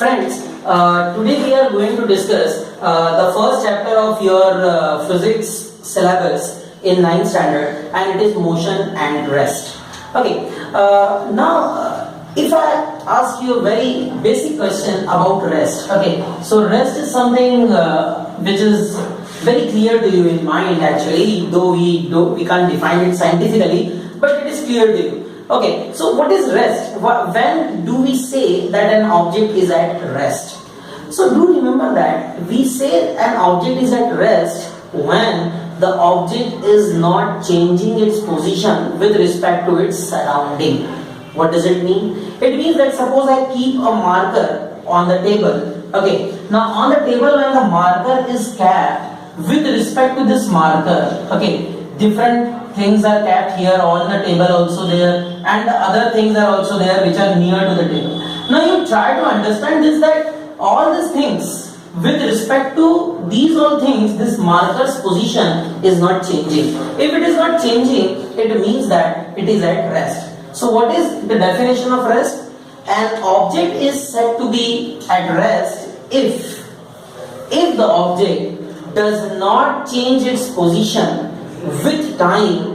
Friends, today we are going to discuss the first chapter of your physics syllabus in 9th standard, and it is motion and rest. Okay, if I ask you a very basic question about rest, okay, so rest is something which is very clear to you in mind actually, though we can't define it scientifically, but it is clear to you. Okay, so what is rest? When do we say that an object is at rest? So do remember that we say an object is at rest when the object is not changing its position with respect to its surrounding. What does it mean? It means that suppose I keep a marker on the table. Okay, now on the table when the marker is kept with respect to this marker, okay, different things are kept here on the table also there, and the other things are also there which are near to the table. Now you try to understand this, that all these things with respect to these all things, this marker's position is not changing. If it is not changing, it means that it is at rest. So what is the definition of rest? An object is said to be at rest if the object does not change its position with time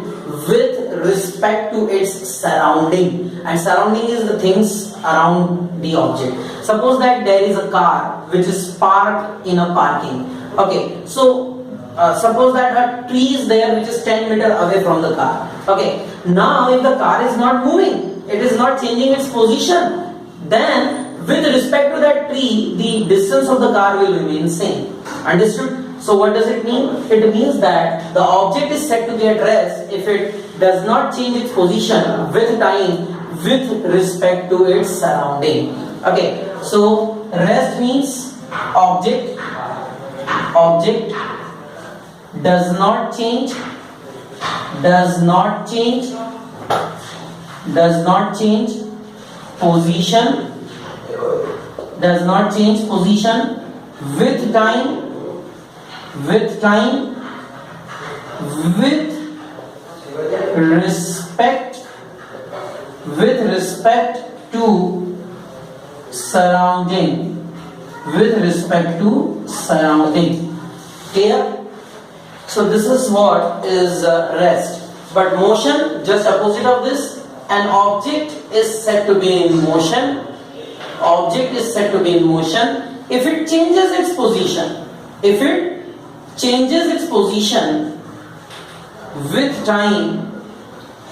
with respect to its surrounding, and surrounding is the things around the object. Suppose that there is a car which is parked in a parking. Okay, so suppose that a tree is there which is 10 meters away from the car. Okay, now if the car is not moving, it is not changing its position, then with respect to that tree, the distance of the car will remain same. Understood? So what does it mean? It means that the object is said to be at rest if it does not change its position with time with respect to its surrounding. Okay, so rest means object does not change position with time with respect to surrounding. Clear? So this is what is rest. But motion, just opposite of this, an object is said to be in motion. Object is said to be in motion if it changes its position. If it changes its position with time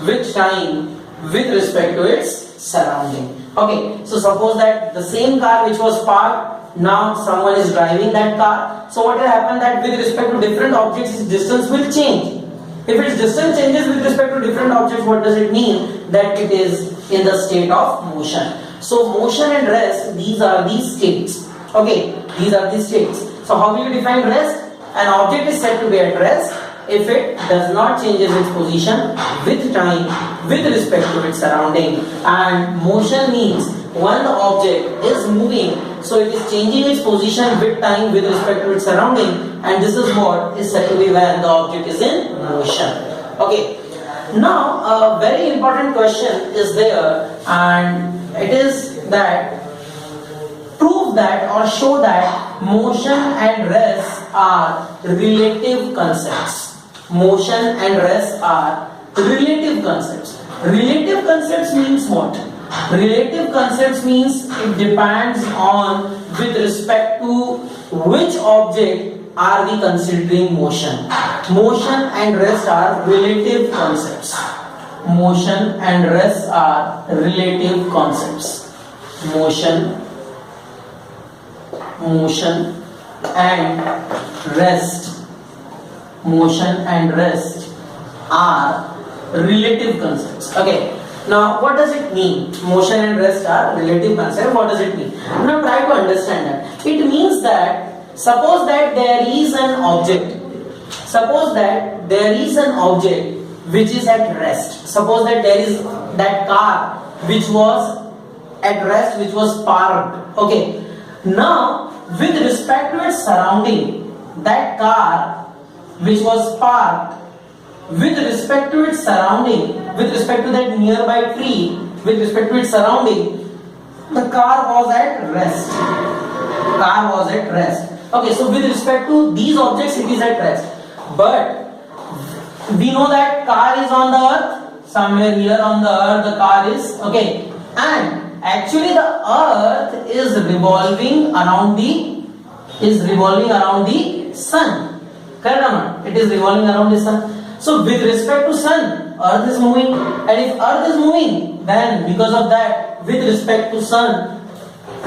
with respect to its surrounding. Okay, so suppose that the same car which was parked, now someone is driving that car. So what will happen, that with respect to different objects its distance will change. If its distance changes with respect to different objects, what does it mean? That it is in the state of motion. So motion and rest, these are the states. Okay, these are the states. So how will you define rest? An object is said to be at rest if it does not change its position with time with respect to its surrounding. And motion means when the object is moving, so it is changing its position with time with respect to its surrounding, and this is what is said to be when the object is in motion. Okay, now a very important question is there, and it is that prove that or show that motion and rest are relative concepts. Motion and rest are relative concepts. Relative concepts means what? Relative concepts means it depends on with respect to which object are we considering motion. Motion and rest are relative concepts. Motion and rest are relative concepts. Motion and rest are relative concepts. Okay, now what does it mean? Motion and rest are relative concepts. What does it mean? Now try to understand that. It means that suppose that there is an object. Suppose that there is an object which is at rest. Suppose that there is that car which was at rest, which was parked. Okay. Now, with respect to its surrounding, that car which was parked, with respect to its surrounding, with respect to that nearby tree, with respect to its surrounding, the car was at rest. car was at rest. Okay, so with respect to these objects, it is at rest. But we know that car is on the earth, somewhere here on the earth the car is, okay, and actually the earth is revolving around the sun. Correct or not? It is revolving around the sun. So with respect to sun, earth is moving, and if earth is moving, then because of that, with respect to sun,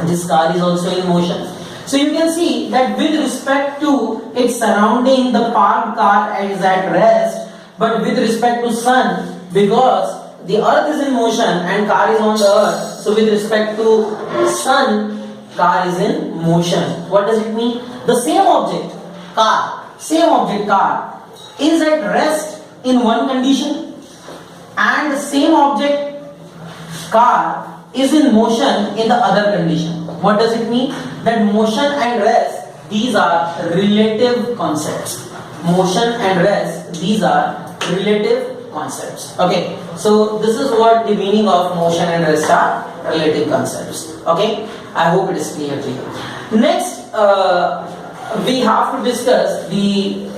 this car is also in motion. So you can see that with respect to its surrounding, the parked car is at rest, but with respect to sun, because the earth is in motion and car is on the earth, so with respect to sun, car is in motion. What does it mean? The same object, car, is at rest in one condition, and the same object, car, is in motion in the other condition. What does it mean? That motion and rest, these are relative concepts. Motion and rest, these are relative concepts. Okay, so this is what the meaning of motion and rest are, relative concepts. Okay, I hope it is clear to you. Next, we have to discuss the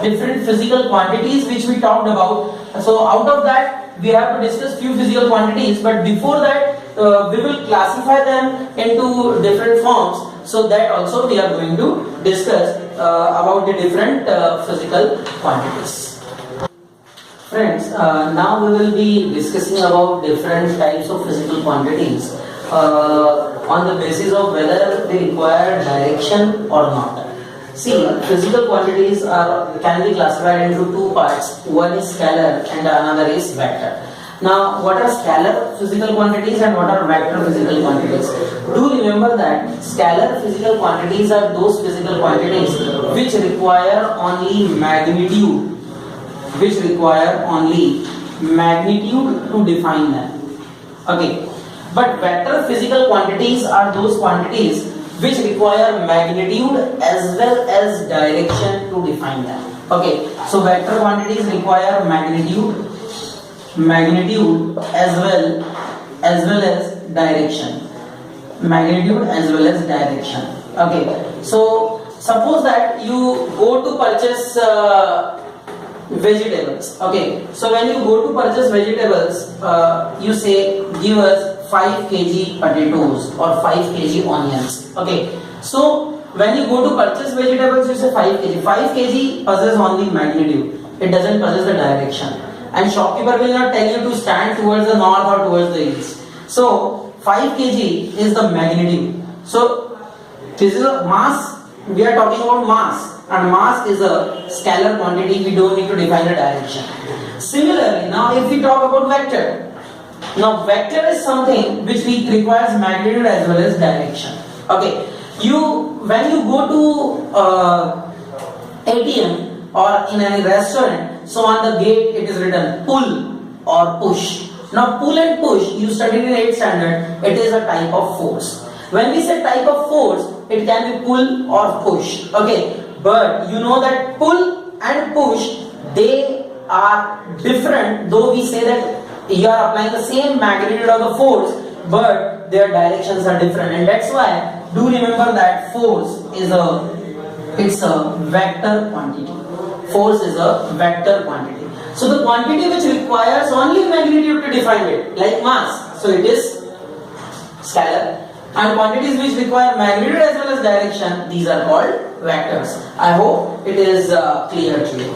different physical quantities which we talked about. So out of that, we have to discuss few physical quantities, but before that, we will classify them into different forms. So that also we are going to discuss about the different physical quantities. Friends, now we will be discussing about different types of physical quantities on the basis of whether they require direction or not. See, physical quantities can be classified into two parts. One is scalar and another is vector. Now, what are scalar physical quantities and what are vector physical quantities? Do remember that scalar physical quantities are those physical quantities which require only magnitude, to define them. Okay, but vector physical quantities are those quantities which require magnitude as well as direction to define them. Okay, so vector quantities require magnitude as well as direction. Okay, so suppose that you go to purchase vegetables. Okay, so when you go to purchase vegetables, you say give us 5 kg potatoes or 5 kg onions. Okay, so when you go to purchase vegetables, you say 5 kg. 5 kg possesses only magnitude, it doesn't possess the direction. And shopkeeper will not tell you to stand towards the north or towards the east. So 5 kg is the magnitude. So this is a mass. We are talking about mass, and mass is a scalar quantity. We don't need to define the direction. Similarly, now if we talk about vector, now vector is something which requires magnitude as well as direction. Okay, when you go to ATM or in any restaurant, so on the gate it is written pull or push. Now pull and push, you studied in 8th standard, it is a type of force. When we say type of force, it can be pull or push. Okay, but you know that pull and push, they are different, though we say that you are applying the same magnitude of the force, but their directions are different, and that's why do remember that force is a vector quantity. Force is a vector quantity. So the quantity which requires only magnitude to define it, like mass, so it is scalar. And quantities which require magnitude as well as direction, these are called vectors. I hope it is clear to you.